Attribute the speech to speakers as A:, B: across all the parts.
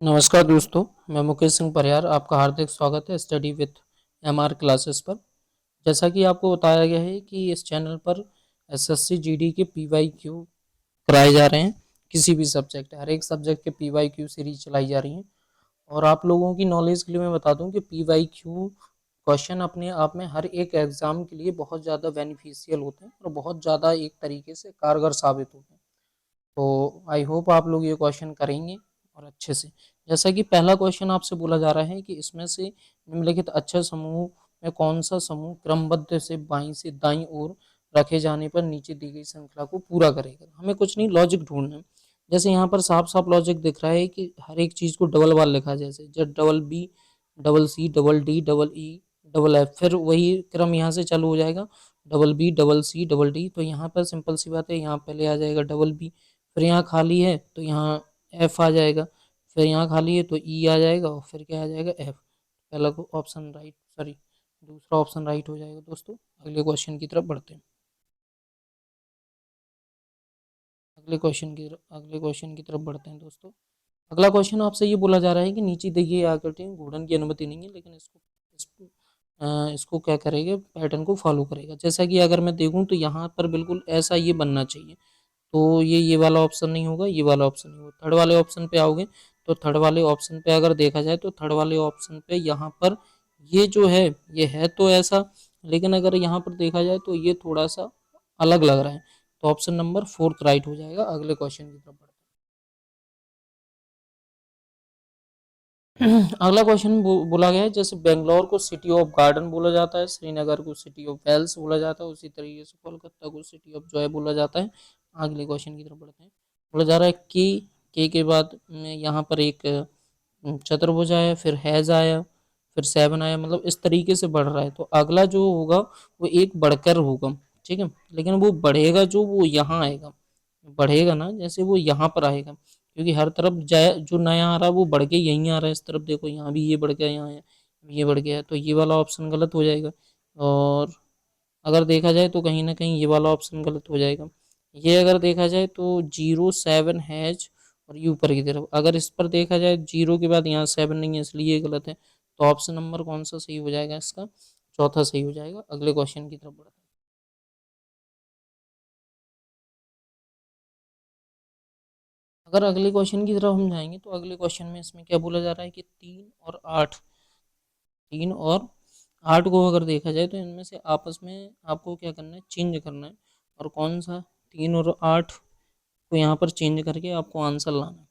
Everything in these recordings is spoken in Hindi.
A: नमस्कार दोस्तों, मैं मुकेश सिंह परिहार आपका हार्दिक स्वागत है स्टडी विथ एमआर क्लासेस पर। जैसा कि आपको बताया गया है कि इस चैनल पर एसएससी जीडी के पीवाईक्यू कराए जा रहे हैं। किसी भी सब्जेक्ट, हर एक सब्जेक्ट के पीवाईक्यू सीरीज चलाई जा रही है। और आप लोगों की नॉलेज के लिए मैं बता दूं कि पीवाईक्यू क्वेश्चन अपने आप में हर एक एग्जाम के लिए बहुत ज़्यादा बेनिफिशियल होते हैं और बहुत ज़्यादा एक तरीके से कारगर साबित होते हैं। तो आई होप आप लोग ये क्वेश्चन करेंगे और अच्छे से। जैसा कि पहला क्वेश्चन आपसे बोला जा रहा है कि इसमें से निम्नलिखित अक्षर समूह में कौन सा समूह क्रमबद्ध से बाईं से दाईं ओर रखे जाने पर नीचे दी गई श्रृंखला को पूरा करेगा। हमें कुछ नहीं, लॉजिक ढूंढना है। जैसे यहाँ पर साफ साफ लॉजिक दिख रहा है कि हर एक चीज को डबल बार लिखा है, जैसे जब double B, double C, double D, double E, double F, फिर वही क्रम यहाँ से चालू हो जाएगा, double B, double C, double D. तो यहाँ पर सिंपल सी बात है, यहाँ पहले आ जाएगा डबल बी, फिर यहाँ खाली है तो यहाँ एफ आ जाएगा, फिर यहाँ खाली है तो ई आ जाएगा और फिर क्या आ जाएगा, एफ। पहला ऑप्शन राइट, सॉरी दूसरा ऑप्शन राइट हो जाएगा दोस्तों। अगले क्वेश्चन की तरफ बढ़ते हैं। अगले क्वेश्चन की तरफ बढ़ते हैं दोस्तों। अगला क्वेश्चन आपसे ये बोला जा रहा है कि नीचे देखिए आकृति में घूर्णन की अनुमति नहीं है, लेकिन इसको क्या करेगा, पैटर्न को फॉलो करेगा। जैसा कि अगर मैं देखूं तो यहाँ पर बिल्कुल ऐसा ये बनना चाहिए। तो ये वाला ऑप्शन नहीं होगा, ये वाला ऑप्शन नहीं होगा। थर्ड वाले ऑप्शन पे आओगे तो थर्ड वाले ऑप्शन पे अगर देखा जाए तो थर्ड वाले ऑप्शन पे यहाँ पर ये जो है, ये है तो ऐसा, लेकिन अगर यहाँ पर देखा जाए तो ये थोड़ा सा अलग लग रहा है। तो ऑप्शन नंबर फोर्थ राइट हो जाएगा। अगले क्वेश्चन की तरफ बढ़ते हैं। अगला क्वेश्चन बोला गया है, जैसे बेंगलोर को सिटी ऑफ गार्डन बोला जाता है, श्रीनगर को सिटी ऑफ वेल्स बोला जाता है, उसी तरीके से कोलकाता को सिटी ऑफ जॉय बोला जाता है। अगले क्वेश्चन की तरफ बढ़ते हैं। बोला जा रहा है कि के बाद में यहाँ पर एक चतुर्भुज आया, फिर हैज आया, फिर सेवन आया, मतलब इस तरीके से बढ़ रहा है। तो अगला जो होगा वो एक बढ़कर होगा, ठीक है, लेकिन वो बढ़ेगा जो वो यहाँ आएगा, बढ़ेगा ना, जैसे वो यहाँ पर आएगा, क्योंकि हर तरफ जाए जो नया आ रहा है वो बढ़ के यहीं आ रहा है। इस तरफ देखो, यहाँ भी ये बढ़ गया, यहाँ ये बढ़ गया, तो ये वाला ऑप्शन गलत हो जाएगा। और अगर देखा जाए तो कहीं ना कहीं ये वाला ऑप्शन गलत हो जाएगा। ये अगर देखा जाए तो जीरो सेवन हैज, और ये ऊपर की तरफ, अगर इस पर देखा जाए जीरो के बाद यहाँ सेवन नहीं है, इसलिए ये गलत है। तो ऑप्शन नंबर कौन सा सही हो जाएगा इसका, चौथा सही हो जाएगा। अगले क्वेश्चन की तरफ बढ़ते हैं। अगर अगले क्वेश्चन की तरफ हम जाएंगे तो अगले क्वेश्चन में इसमें क्या बोला जा रहा है कि तीन और आठ को अगर देखा जाए तो इनमें से आपस में आपको क्या करना है, चेंज करना है। और कौन सा, तीन और आठ को यहाँ पर चेंज करके आपको आंसर लाना है।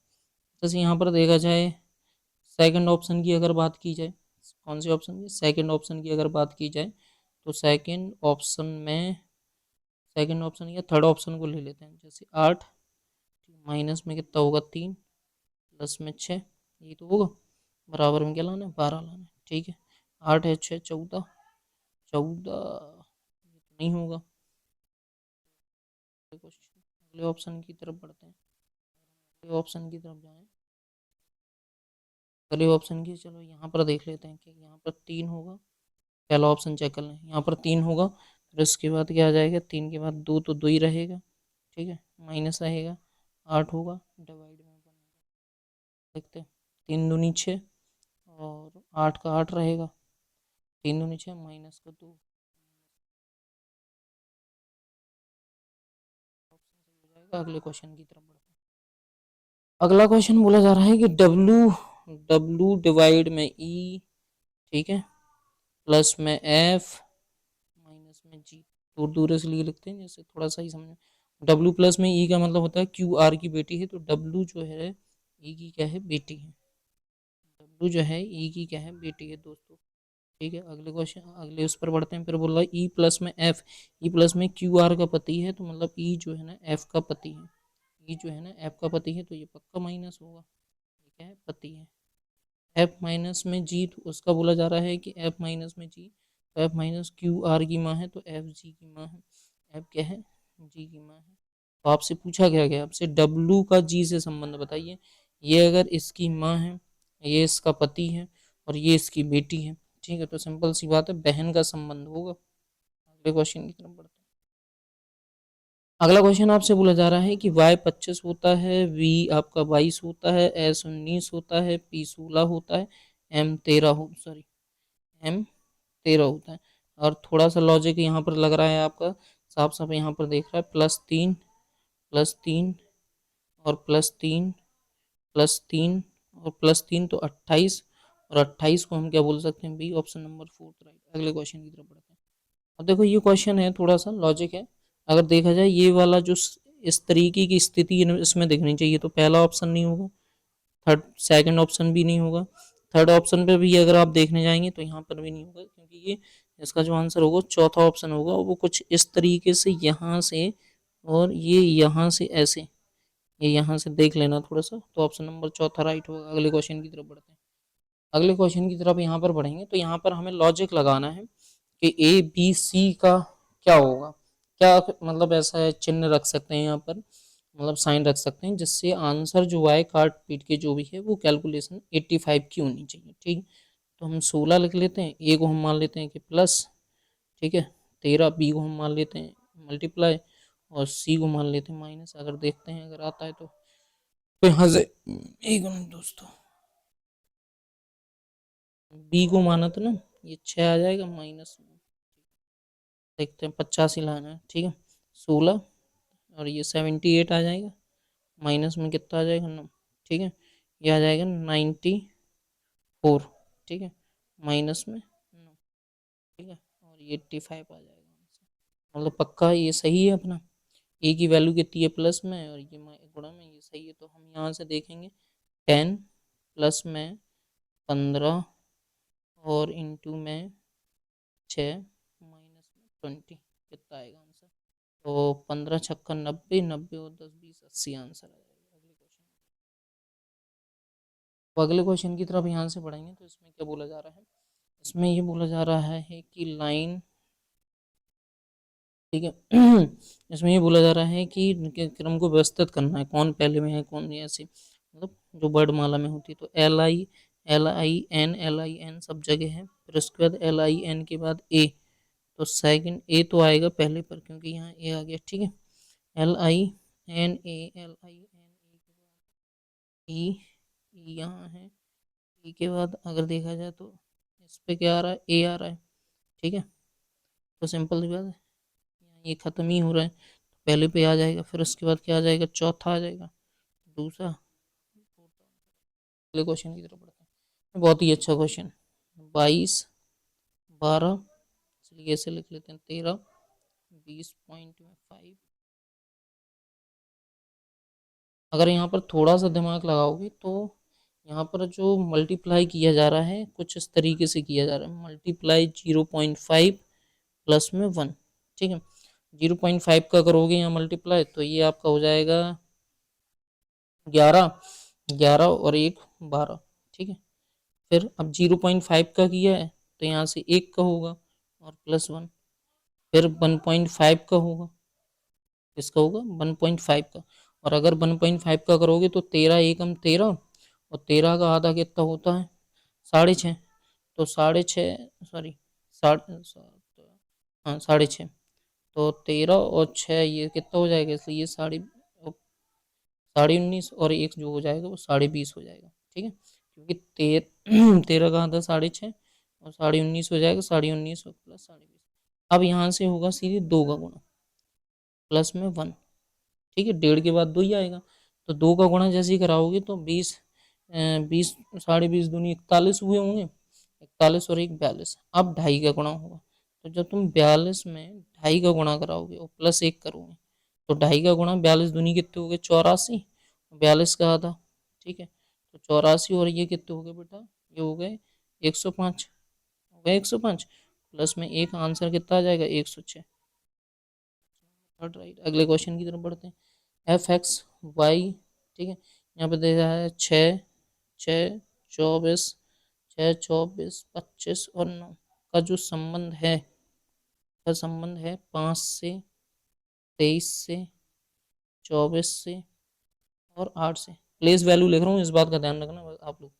A: जैसे यहाँ पर देखा जाए, सेकंड ऑप्शन की अगर बात की जाए, कौन से ऑप्शन की, सेकंड ऑप्शन की अगर बात की जाए तो सेकंड ऑप्शन या थर्ड ऑप्शन को ले लेते हैं। जैसे आठ माइनस में कितना होगा, तीन, प्लस में छः, ये तो होगा, बराबर में क्या लाना है, बारह लाना है, ठीक है। आठ है, छः, चौदह, चौदह ये तो नहीं होगा। अगले ऑप्शन की तरफ बढ़ते हैं। अगले ऑप्शन की तरफ जाएं, अगले ऑप्शन की, चलो यहाँ पर देख लेते हैं कि यहाँ पर तीन होगा। पहला ऑप्शन चेक कर लें, यहाँ पर तीन होगा, फिर इसके बाद क्या आ जाएगा, तीन के बाद दो तो दो ही रहेगा, ठीक है, माइनस रहेगा, आठ होगा, डिवाइड में बनेगा, देखते हैं, तीन दूनी छः, और आठ का आठ रहेगा, तीन दूनी छः, माइनस का दो, ऑप्शन सही हो जाएगा। अगले क्वेश्चन की तरफ बढ़ते हैं। अगला क्वेश्चन बोला जा रहा है कि डब्लू डब्लू डिवाइड में ई, ठीक है, प्लस में एफ, माइनस में जी। दूर दूर इसलिए लिखते हैं जैसे थोड़ा सा ही समझ। डब्लू प्लस में ई का मतलब होता है क्यू आर की बेटी है, तो डब्लू जो है ई की क्या है, बेटी है। डब्लू जो है ई की क्या है, बेटी है दोस्तों, ठीक है। अगले क्वेश्चन, अगले उस पर बढ़ते हैं। फिर बोल रहा है ई प्लस में एफ, ई प्लस में क्यू आर का पति है, तो मतलब ई जो है ना एफ का पति है, ई जो है ना एफ का पति है, तो ये पक्का माइनस होगा, ये क्या है, पति है। एफ माइनस में जी, तो उसका बोला जा रहा है कि एफ माइनस में जी, तो एफ माइनस क्यू आर की माँ है, तो एफ जी की माँ है, एफ क्या है, जी की माँ है। तो आपसे पूछा क्या गया, आपसे डब्लू का जी से संबंध बताइए। ये अगर इसकी माँ है, ये इसका पति है, और ये इसकी बेटी है, ठीक है, तो सिंपल सी बात है, बहन का संबंध होगा। अगले क्वेश्चन की तरफ बढ़ते हैं। अगला क्वेश्चन आपसे बोला जा रहा है कि y 25 होता है, v आपका 22 होता है, s 19 होता है, p 16 होता है, m 13 हो सॉरी m 13 होता है। और थोड़ा सा लॉजिक यहाँ पर लग रहा है आपका, साफ साफ यहाँ पर देख रहा है +3 और +3 और +3 तो 28, और 28 को हम क्या बोल सकते हैं, बी ऑप्शन नंबर 4 राइट। अगले क्वेश्चन की तरफ बढ़ते हैं। अब देखो ये क्वेश्चन है, थोड़ा सा लॉजिक है। अगर देखा जाए ये वाला जो इस तरीके की स्थिति इसमें दिखनी चाहिए, तो पहला ऑप्शन नहीं होगा, थर्ड सेकंड ऑप्शन भी नहीं होगा, थर्ड ऑप्शन पे भी अगर आप देखने जाएंगे तो यहाँ पर भी नहीं होगा, क्योंकि ये इसका जो आंसर होगा चौथा ऑप्शन होगा, वो कुछ इस तरीके से यहाँ से, और ये यहाँ से ऐसे, ये यहाँ से देख लेना थोड़ा सा, तो ऑप्शन नंबर चौथा राइट होगा। अगले क्वेश्चन की तरफ बढ़ते हैं। अगले क्वेश्चन की तरफ यहाँ पर बढ़ेंगे, तो यहाँ पर हमें लॉजिक लगाना है कि ए बी सी का क्या होगा, क्या मतलब ऐसा है चिन्ह रख सकते हैं यहाँ पर, मतलब साइन रख सकते हैं, जिससे आंसर जो है काट पीट के जो भी है वो कैलकुलेशन 85 की होनी चाहिए। ठीक, तो हम 16 लिख लेते हैं, ए को हम मान लेते हैं कि प्लस, ठीक है, 13 बी को हम मान लेते हैं मल्टीप्लाई, और सी को मान लेते हैं माइनस। अगर देखते हैं अगर आता है तो यहाँ से एक मिनट दोस्तों, बी को माना तो ना ये 6 आ जाएगा माइनस, देखते हैं 85 लाना है, ठीक है, 16 और ये 78 आ जाएगा, माइनस में कितना आ जाएगा 9, ठीक है, ये आ जाएगा 94, ठीक है, माइनस में 9, ठीक है, और ये 85 आ जाएगा, मतलब पक्का ये सही है अपना। ए की वैल्यू कितनी है प्लस में, और ये गुणा में, ये सही है, तो हम यहाँ से देखेंगे 10 प्लस में 15 और इंटू में 6 माइनस में 20, कितना आएगा आंसर, तो 15 छक्का 90, 90 और 10 20 80 आंसर आ जाएगा। अगले क्वेश्चन, तो अगले क्वेश्चन की तरफ यहाँ से बढ़ेंगे, तो इसमें क्या बोला जा रहा है, इसमें ये बोला जा रहा है कि लाइन, ठीक है, इसमें ये बोला जा रहा है कि क्रम को व्यवस्थित करना है, कौन पहले में है कौन नहीं, ऐसे मतलब जो वर्णमाला में होती है, तो एल आई एन सब जगह है, फिर उसके बाद LIN के बाद ए, तो सेकंड ए तो आएगा पहले पर, क्योंकि यहाँ ए आ गया, ठीक है, LINA, यहाँ है, ई के बाद अगर देखा जाए तो इस पे क्या आ रहा है, ए आ रहा है, ठीक है, तो सिंपल सी बात है, ये खत्म ही हो रहा है, तो पहले पे आ जाएगा, फिर उसके बाद क्या आ जाएगा, चौथा आ जाएगा, दूसरा। अगले क्वेश्चन की तरफ बढ़ते हैं, बहुत ही अच्छा क्वेश्चन, 22 12, चलिए ऐसे लिख लेते हैं 13 20.5। अगर यहाँ पर थोड़ा सा दिमाग लगाओगे तो यहाँ पर जो मल्टीप्लाई किया जा रहा है कुछ इस तरीके से किया जा रहा है, मल्टीप्लाई 0.5 प्लस में 1, ठीक है, 0.5 का करोगे यहाँ मल्टीप्लाई, तो ये आपका हो जाएगा 11, 11 और 1 12, ठीक है, फिर अब 0.5 का किया है तो यहाँ से 1 का होगा और +1, फिर 1.5 का होगा, किसका होगा 1.5 का, और अगर 1.5 का करोगे तो 13 एकम 13, और 13 का आधा कितना होता है 6.5, तो 6.5 सॉरी 7 हाँ 6.5, तो 13 और 6 ये कितना हो जाएगा, इसलिए ये 19.5 और एक जो हो जाएगा वो 20.5 हो जाएगा, ठीक है, क्योंकि 13 का आधा 6.5 और 19.5 हो जाएगा, 19.5 और प्लस 20.5। अब यहाँ से होगा सीधे 2 का गुणा प्लस में 1, ठीक है, 1.5 के बाद 2 ही आएगा, तो 2 का गुणा जैसे ही कराओगे तो 20, 20 20.5 दूनी 41 हुए होंगे, 41 और 1 42, अब 2.5 का गुणा होगा, तो जब तुम 42 में 2.5 का गुणा कराओगे और +1 करोगे, तो 2.5 का गुणा 42 दूनी कितने हो गए 84, 42 का आधा, ठीक है, तो 84 और ये कितने हो गए बेटा, ये हो गए 105, हो गए 105, प्लस में एक आंसर कितना आ जाएगा 106, राइट। अगले क्वेश्चन की तरफ बढ़ते हैं, fx y, ठीक है, यहाँ पे दे रहा है 6 6 24, 6 24 25 और 9 का जो संबंध है, का संबंध है 5 से 23 से 24 से और 8 से, प्लेस वैल्यू लिख रहा हूँ, इस बात का ध्यान रखना आप लोग,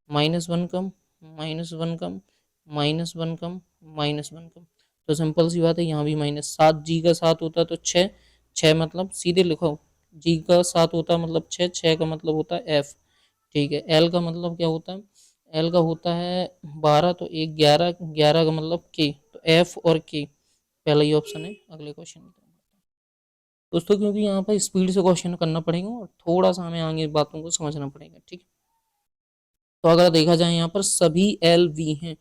A: -1 कम, -1 कम, -1 कम, -1 कम, तो सिंपल सी बात है यहाँ भी -7 जी का 7 होता तो 6, 6 मतलब सीधे लिखो, जी का 7 होता है मतलब 6, 6 का मतलब होता है एफ। ठीक है, एल का मतलब क्या होता है, एल का होता है 12, तो एक 11, 11 का मतलब के, तो एफ और के पहला ही ऑप्शन है। अगले क्वेश्चन की तरफ दोस्तों, क्योंकि यहाँ पर स्पीड से क्वेश्चन करना पड़ेगा और थोड़ा सा हमें आगे बातों को समझना पड़ेगा। ठीक है, तो अगर देखा जाए यहाँ पर सभी एल बी हैं,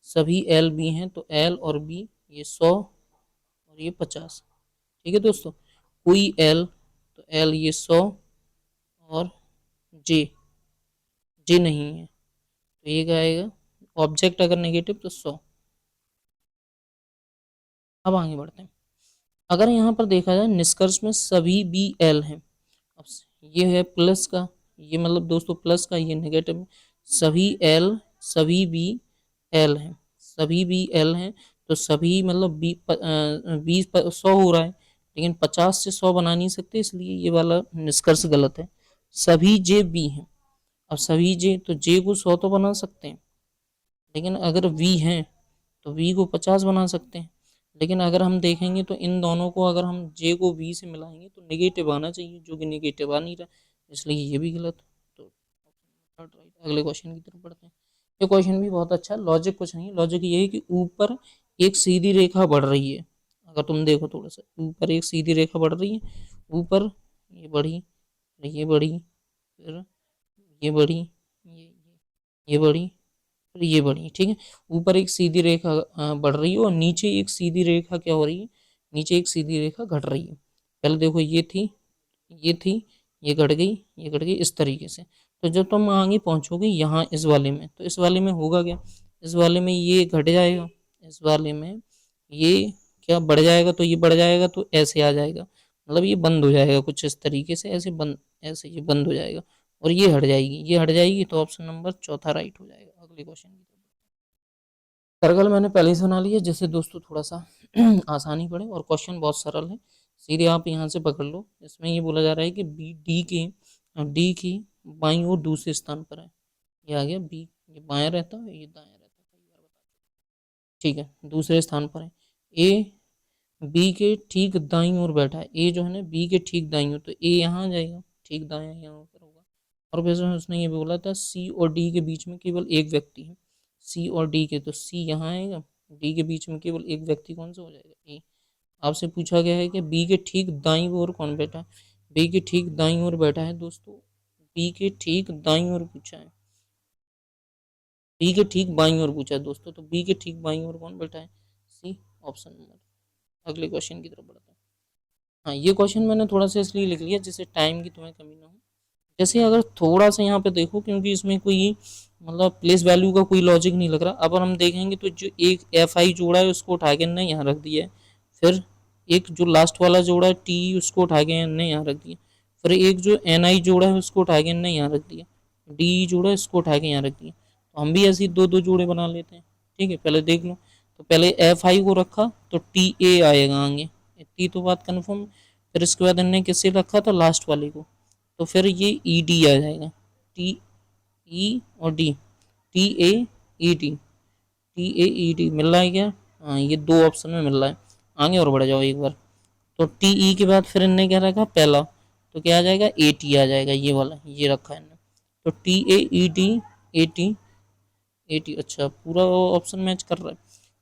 A: सभी एल बी हैं, तो एल और बी ये 100 और ये 50। ठीक है दोस्तों, कोई एल, तो एल ये 100 और जे, जे नहीं है, तो ये क्या आएगा, ऑब्जेक्ट अगर नेगेटिव तो 100। अब आगे बढ़ते हैं। अगर यहाँ पर देखा जाए निष्कर्ष में सभी बी एल हैं, अब ये है प्लस का, ये मतलब दोस्तों प्लस का, ये नेगेटिव, सभी एल, सभी बी एल हैं, सभी बी एल हैं, तो सभी मतलब बी 100 हो रहा है, लेकिन 50 से 100 बना नहीं सकते, इसलिए ये वाला निष्कर्ष गलत है। सभी जे बी हैं, अब सभी जे, तो जे को 100 तो बना सकते हैं, लेकिन अगर वी हैं तो वी को 50 बना सकते हैं। लेकिन अगर हम देखेंगे तो इन दोनों को अगर हम जे को वी से मिलाएंगे तो नेगेटिव आना चाहिए, जो कि नेगेटिव आ नहीं रहा, इसलिए ये भी गलत। तो अगले क्वेश्चन की तरफ बढ़ते हैं। ये क्वेश्चन भी बहुत अच्छा है, लॉजिक कुछ नहीं, लॉजिक ये है कि ऊपर एक सीधी रेखा बढ़ रही है, अगर तुम देखो थोड़ा सा ऊपर एक सीधी रेखा बढ़ रही है, ऊपर ये बढ़ी, ये बढ़ी, फिर ये बढ़ी, ये बढ़ी, फिर ये बढ़ी। ठीक है, ऊपर एक सीधी रेखा बढ़ रही है और नीचे एक सीधी रेखा क्या हो रही है, नीचे एक सीधी रेखा घट रही है। पहले देखो ये थी, ये थी, ये घट गई, ये घट गई, इस तरीके से। तो जब तुम आगे पहुंचोगे यहाँ इस वाले में, तो इस वाले में होगा क्या, इस वाले में ये घट जाएगा, इस वाले में ये क्या बढ़ जाएगा, तो ये बढ़ जाएगा तो ऐसे आ जाएगा, मतलब ये बंद हो जाएगा कुछ इस तरीके से, ऐसे बंद, ऐसे ये बंद हो जाएगा और ये हट जाएगी, ये हट जाएगी, तो ऑप्शन नंबर चौथा राइट हो जाएगा। अगले क्वेश्चन की तरफ, सर्कल मैंने पहले ही सुना लिया, जिससे दोस्तों थोड़ा सा आसानी पड़े, और क्वेश्चन बहुत सरल है, सीधे आप यहाँ से पकड़ लो। इसमें ये बोला जा रहा है कि बी डी की बाईं ओर दूसरे स्थान पर है, ये आ गया बी, ये बायां रहता है, ये दायां रहता है, कई बार बता चुका। ठीक है, दूसरे स्थान पर है। ए बी के ठीक दाईं ओर बैठा है, ए जो है ना बी के ठीक दाईं ओर, तो ए यहाँ आ जाएगा, ठीक दायां यहाँ पर होगा। और वैसे उसने ये बोला था सी और डी के बीच में केवल एक व्यक्ति है, सी और डी के, तो सी यहाँ आएगा, डी के बीच में केवल एक व्यक्ति कौन सा हो जाएगा, ए। आपसे पूछा गया है कि बी के ठीक दाईं ओर कौन बैठा है, बी के ठीक दाईं ओर बैठा है दोस्तों, बी के ठीक दाईं ओर पूछा है, बी के ठीक बाईं ओर पूछा है दोस्तों, तो बी के ठीक बाईं ओर कौन बैठा है, सी, ऑप्शन नंबर। अगले क्वेश्चन की तरफ बढ़ते हैं। हाँ, ये क्वेश्चन मैंने थोड़ा सा इसलिए लिख लिया जिससे टाइम की तुम्हें कमी ना हो। जैसे अगर थोड़ा सा यहाँ पे देखो, क्योंकि इसमें कोई मतलब प्लेस वैल्यू का कोई लॉजिक नहीं लग रहा, अब हम देखेंगे तो जो एक एफ आई जोड़ा है उसको उठा के हमने यहाँ रख दिया है, फिर एक जो लास्ट वाला जोड़ा है टी, उसको उठा के हमने यहाँ रख दिया, फिर एक जो एन आई जोड़ा है उसको उठा के हमने यहाँ रख दिया, डी जोड़ा है इसको उठा के यहाँ रख दिया, तो हम भी ऐसे ही दो दो जोड़े बना लेते हैं। ठीक है, पहले देख लो, तो पहले एफ आई को रखा तो टी ए आएगा आगे, इतनी तो बात कन्फर्म। फिर इसके बाद हमने किससे रखा था, लास्ट वाले को, तो फिर ये ई डी आ जाएगा, टी ई और D, T A E D, T A E D मिल रहा है क्या, हाँ ये दो ऑप्शन में मिल रहा है। आगे और बढ़ जाओ एक बार, तो टी ई के बाद फिर इनने क्या रखा पहला, तो क्या आ जाएगा ए टी आ जाएगा, ये वाला ये रखा है इन्होंने, तो T A E D, A T, A T, अच्छा पूरा ऑप्शन मैच कर रहा है।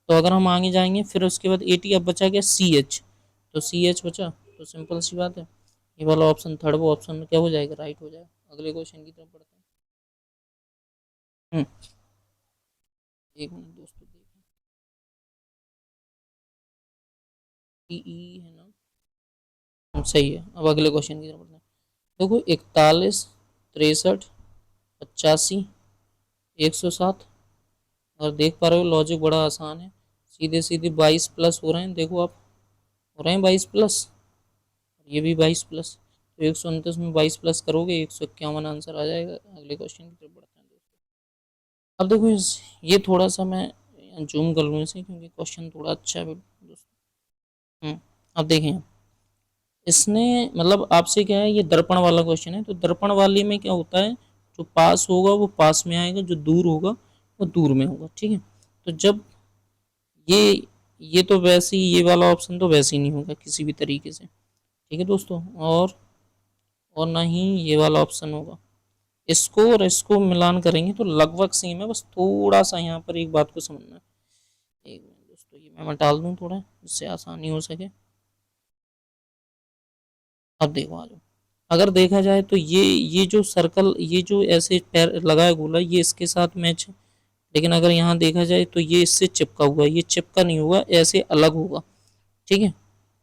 A: तो अगर हम आगे जाएंगे फिर उसके बाद ए टी, अब बचा गया सी एच, तो सी एच बचा, तो सिंपल सी बात है, ये वाला ऑप्शन थर्ड वो ऑप्शन में क्या हो जाएगा, राइट हो जाएगा। अगले क्वेश्चन की तरफ बढ़ते हैं। एक मिनट दोस्तों, देखें ई है ना, सही है। अब अगले क्वेश्चन की तरफ बढ़ते हैं। देखो 41, 63, 85, 107, और देख पा रहे हो लॉजिक बड़ा आसान है, सीधे सीधे 22 प्लस हो रहे हैं, देखो आप, हो रहे हैं 22 प्लस, ये भी 22 प्लस, तो 129 में 22 प्लस करोगे 151 आंसर आ जाएगा। अगले क्वेश्चन की तरफ बढ़ते हैं दोस्तों। अब देखो ये थोड़ा सा मैं जूम कर लूँ इसे, क्योंकि क्वेश्चन थोड़ा अच्छा है दोस्तों। अब देखें, इसने मतलब आपसे क्या है, ये दर्पण वाला क्वेश्चन है, तो दर्पण वाले में क्या होता है, जो पास होगा वो पास में आएगा, जो दूर होगा वो दूर में होगा। ठीक है, तो जब ये तो वैसे ही, ये वाला ऑप्शन तो वैसे ही नहीं होगा किसी भी तरीके से, ठीक है दोस्तों, और ना ही ये वाला ऑप्शन होगा। इसको और इसको मिलान करेंगे तो लगभग सेम है, बस थोड़ा सा यहाँ पर एक बात को समझना है। एक मिनट दोस्तों, ये मैं टाल दूँ थोड़ा, जिससे आसानी हो सके। अब देखो आ जाओ, अगर देखा जाए तो ये जो सर्कल, ये जो ऐसे पैर लगा है गोला, ये इसके साथ मैच है। लेकिन अगर यहाँ देखा जाए तो ये इससे चिपका हुआ है, ये चिपका नहीं होगा, ऐसे अलग होगा। ठीक है,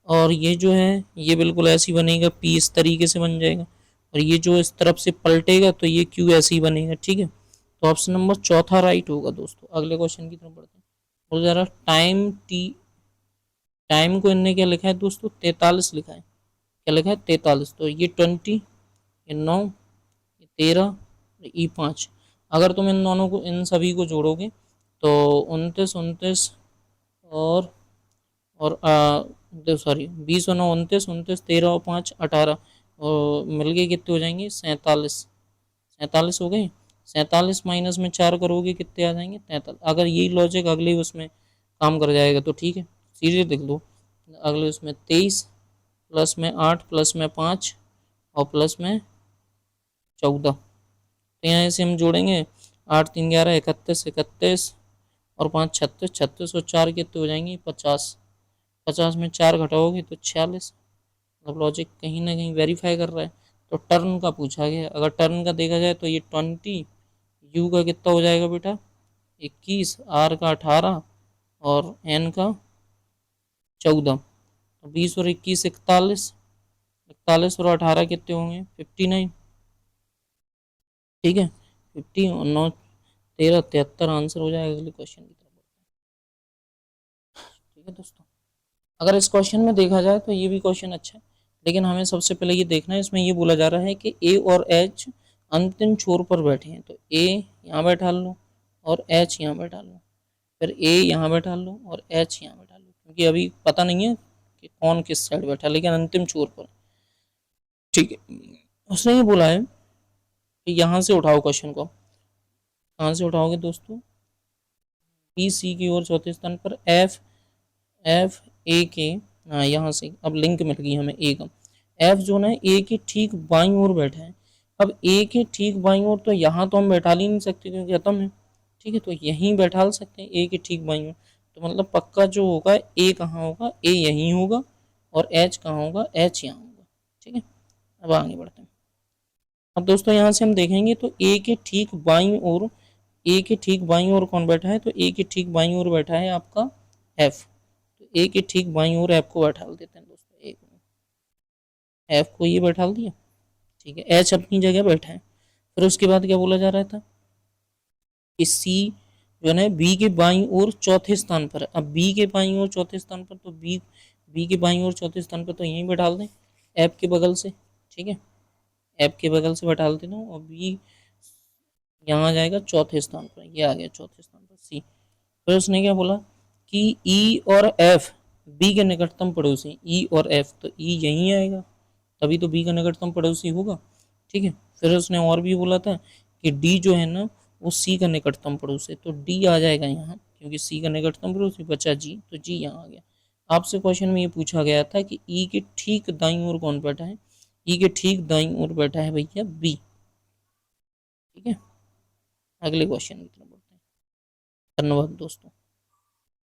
A: और ये जो है ये बिल्कुल ऐसे ही बनेगा, पी इस तरीके से बन जाएगा, और ये जो इस तरफ से पलटेगा तो ये क्यू ऐसे ही बनेगा। ठीक है, तो ऑप्शन नंबर चौथा राइट होगा दोस्तों। अगले क्वेश्चन की तरफ बढ़ते हैं। बोल जरा टाइम को इनने क्या लिखा है दोस्तों, 43 लिखा है। क्या लिखा है, 43। तो ये 20, ये 9, ये 13, ई 5। अगर तुम इन दोनों को, इन सभी को जोड़ोगे तो 29 29 और सॉरी 20 और 9 29, 29 13 और 5 18, और मिल गए कितने हो जाएंगे, 47। 47 हो गए। 47 माइनस में 4 करोगे कितने आ जाएंगे, 43। अगर यही लॉजिक अगले उसमें काम कर जाएगा तो ठीक है, सीधे देख लो। अगले उसमें 23 प्लस में 8 प्लस में 5 और प्लस में 14। तो यहाँ से हम जोड़ेंगे, 8 3 11 31, 31 और 5 36, 36 और 4 कितने हो जाएंगे, 50। 50 में 4 घटाओगे तो 46। मतलब लॉजिक कहीं ना कहीं वेरीफाई कर रहा है। तो टर्न का पूछा गया, अगर टर्न का देखा जाए तो ये 20, यू का कितना हो जाएगा बेटा 21, आर का 18 और एन का 14। तो 20 और 21 41, 41 और 18 कितने होंगे 59। ठीक है, 50 और 9 13 73 आंसर हो जाएगा। अगले क्वेश्चन की तरफ। ठीक है दोस्तों, अगर इस क्वेश्चन में देखा जाए तो ये भी क्वेश्चन अच्छा है, लेकिन हमें सबसे पहले ये देखना है, इसमें ये बोला जा रहा है कि ए और एच अंतिम छोर पर बैठे हैं। तो ए यहाँ बैठा लो और एच यहाँ बैठा लो, फिर ए यहाँ बैठा लो और एच यहाँ बैठा लो, क्योंकि अभी पता नहीं है कि कौन किस साइड बैठा, लेकिन अंतिम छोर पर। ठीक है, उसने ये बोला है कि यहाँ से उठाओ क्वेश्चन को। कहाँ से उठाओगे दोस्तों, बी सी की ओर चौथे स्थान पर, एफ एफ ए के, हाँ यहाँ से अब लिंक मिल गई हमें ए का। एफ जो ना ए के ठीक बाईं ओर बैठा है। अब ए के ठीक बाईं ओर, तो यहाँ तो हम बैठा ही नहीं सकते क्योंकि खत्म है। ठीक है, तो यहीं बैठा सकते हैं ए के ठीक बाईं ओर। तो मतलब पक्का जो होगा, ए कहाँ होगा, ए यहीं होगा, और एच कहाँ होगा, एच यहाँ होगा। ठीक है, अब आगे बढ़ते हैं। अब दोस्तों यहाँ से हम देखेंगे तो ए के ठीक बाईं ओर, ए के ठीक बाईं ओर कौन बैठा है, तो ए के ठीक बाईं ओर बैठा है आपका एफ। तो ए के ठीक बाईं ओर एफ को बैठा देते हैं दोस्तों, एक एफ को ये बैठा दिया। ठीक है, एच अपनी जगह बैठा है। फिर उसके बाद क्या बोला जा रहा था कि सी जो है बी के बाईं ओर चौथे स्थान पर है। अब बी के बाईं ओर चौथे स्थान पर, तो बी के बाईं ओर चौथे स्थान पर तो यहीं बैठा दें एफ के बगल से। ठीक है, एफ के बगल से बैठा देता हूँ, और बी यहाँ आ जाएगा चौथे स्थान पर, ये आ गया चौथे स्थान पर सी। फिर उसने क्या बोला कि ई और एफ बी के निकटतम पड़ोसी, ई और एफ, तो ई यहीं आएगा, तभी तो बी का निकटतम पड़ोसी होगा। ठीक है, फिर उसने और भी बोला था कि डी जो है ना वो सी का निकटतम पड़ोसी, तो डी आ जाएगा यहाँ, क्योंकि सी का निकटतम पड़ोसी बचा जी, तो जी यहाँ आ गया। आपसे क्वेश्चन में ये पूछा गया था कि ई के ठीक दाईं ओर कौन बैठा है, ई के ठीक दाईं ओर बैठा है भैया बी। ठीक है, अगले क्वेश्चन की तरफ बढ़ते हैं। धन्यवाद दोस्तों।